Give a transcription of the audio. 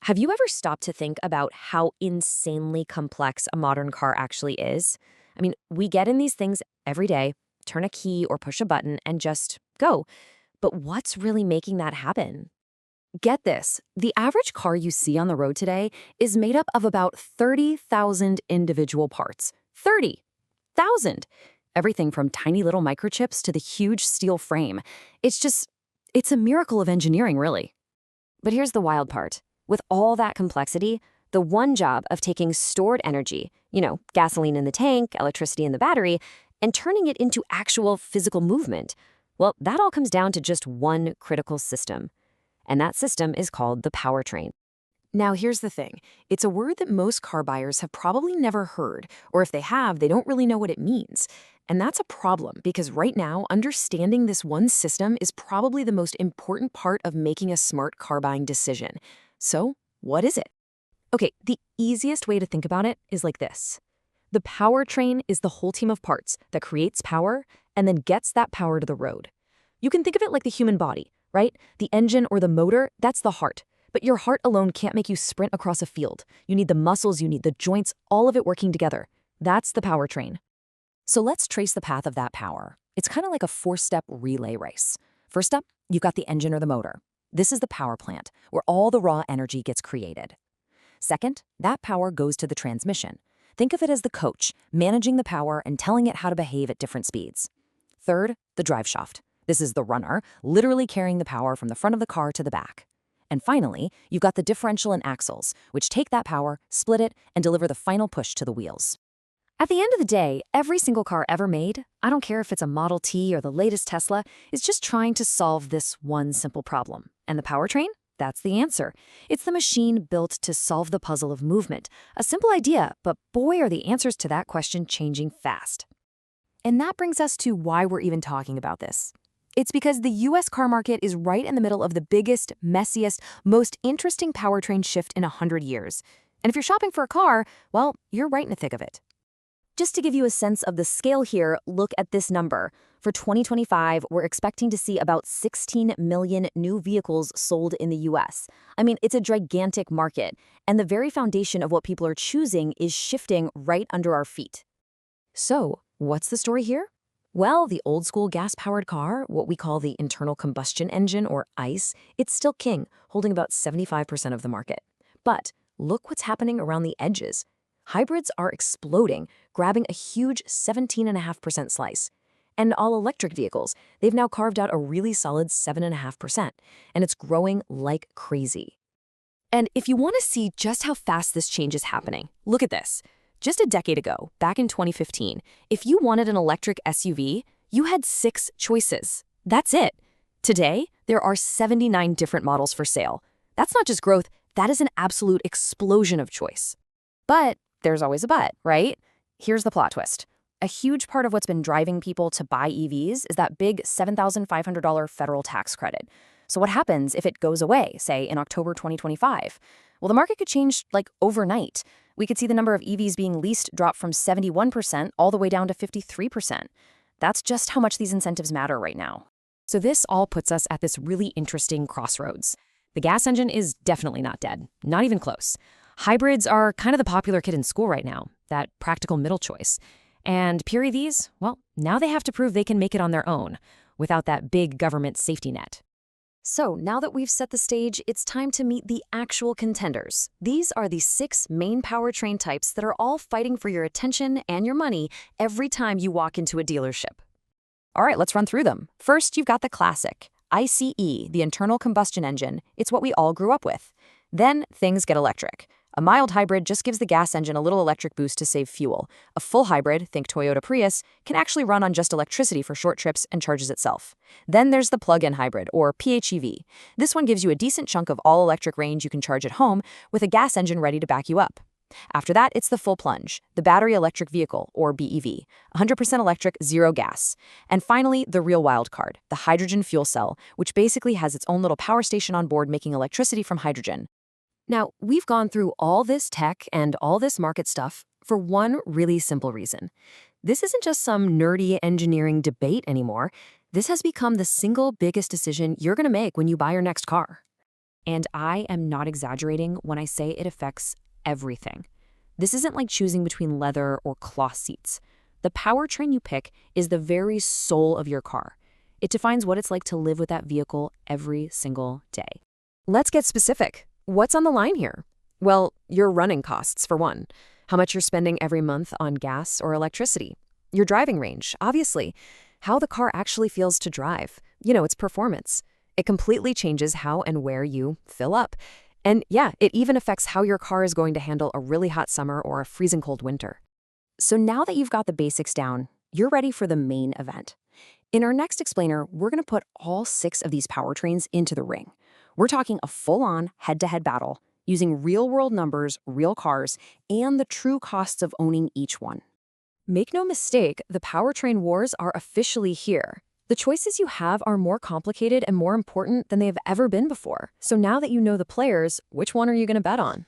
Have you ever stopped to think about how insanely complex a modern car actually is? I mean, we get in these things every day, turn a key or push a button, and just go. But what's really making that happen? Get this, the average car you see on the road today is made up of about 30,000 individual parts. 30,000! Everything from tiny little microchips to the huge steel frame. It's a miracle of engineering, really. But here's the wild part. With all that complexity, the one job of taking stored energy, gasoline in the tank, electricity in the battery, and turning it into actual physical movement, well, that all comes down to just one critical system. And that system is called the powertrain. Now, here's the thing. It's a word that most car buyers have probably never heard, or if they have, they don't really know what it means. And that's a problem because right now, understanding this one system is probably the most important part of making a smart car buying decision. So, what is it? Okay, the easiest way to think about it is like this. The powertrain is the whole team of parts that creates power and then gets that power to the road. You can think of it like the human body, right? The engine or the motor, that's the heart. But your heart alone can't make you sprint across a field. You need the muscles, you need the joints, all of it working together. That's the powertrain. So let's trace the path of that power. It's kind of like a four-step relay race. First up, you've got the engine or the motor. This is the power plant, where all the raw energy gets created. Second, that power goes to the transmission. Think of it as the coach, managing the power and telling it how to behave at different speeds. Third, the drive shaft. This is the runner, literally carrying the power from the front of the car to the back. And finally, you've got the differential and axles, which take that power, split it, and deliver the final push to the wheels. At the end of the day, every single car ever made, I don't care if it's a Model T or the latest Tesla, is just trying to solve this one simple problem. And the powertrain? That's the answer. It's the machine built to solve the puzzle of movement. A simple idea, but boy are the answers to that question changing fast. And that brings us to why we're even talking about this. It's because the US car market is right in the middle of the biggest, messiest, most interesting powertrain shift in 100 years. And if you're shopping for a car, well, you're right in the thick of it. Just to give you a sense of the scale here, look at this number. For 2025, we're expecting to see about 16 million new vehicles sold in the US. I mean, it's a gigantic market, and the very foundation of what people are choosing is shifting right under our feet. So, what's the story here? Well, the old-school gas-powered car, what we call the internal combustion engine, or ICE, it's still king, holding about 75% of the market. But look what's happening around the edges. Hybrids are exploding, grabbing a huge 17.5% slice. And all-electric vehicles, they've now carved out a really solid 7.5%, and it's growing like crazy. And if you want to see just how fast this change is happening, look at this. Just a decade ago, back in 2015, if you wanted an electric SUV, you had 6 choices. That's it. Today, there are 79 different models for sale. That's not just growth, that is an absolute explosion of choice. But there's always a but, right? Here's the plot twist. A huge part of what's been driving people to buy EVs is that big $7,500 federal tax credit. So what happens if it goes away, say, in October 2025? Well, the market could change, like, overnight. We could see the number of EVs being leased drop from 71% all the way down to 53%. That's just how much these incentives matter right now. So this all puts us at this really interesting crossroads. The gas engine is definitely not dead, not even close. Hybrids are kind of the popular kid in school right now, that practical middle choice. And pure EVs, well, now they have to prove they can make it on their own, without that big government safety net. So now that we've set the stage, it's time to meet the actual contenders. These are the 6 main powertrain types that are all fighting for your attention and your money every time you walk into a dealership. All right, let's run through them. First, you've got the classic, ICE, the internal combustion engine. It's what we all grew up with. Then things get electric. A mild hybrid just gives the gas engine a little electric boost to save fuel. A full hybrid, think Toyota Prius, can actually run on just electricity for short trips and charges itself. Then there's the plug-in hybrid, or PHEV. This one gives you a decent chunk of all-electric range you can charge at home with a gas engine ready to back you up. After that, it's the full plunge, the battery electric vehicle, or BEV, 100% electric, zero gas. And finally, the real wild card, the hydrogen fuel cell, which basically has its own little power station on board making electricity from hydrogen. Now, we've gone through all this tech and all this market stuff for one really simple reason. This isn't just some nerdy engineering debate anymore. This has become the single biggest decision you're going to make when you buy your next car. And I am not exaggerating when I say it affects everything. This isn't like choosing between leather or cloth seats. The powertrain you pick is the very soul of your car. It defines what it's like to live with that vehicle every single day. Let's get specific. What's on the line here? Well, your running costs, for one. How much you're spending every month on gas or electricity. Your driving range, obviously. How the car actually feels to drive. Its performance. It completely changes how and where you fill up. And yeah, it even affects how your car is going to handle a really hot summer or a freezing cold winter. So now that you've got the basics down, you're ready for the main event. In our next explainer, we're going to put all 6 of these powertrains into the ring. We're talking a full-on head-to-head battle using real-world numbers, real cars, and the true costs of owning each one. Make no mistake, the powertrain wars are officially here. The choices you have are more complicated and more important than they have ever been before. So now that you know the players, which one are you going to bet on?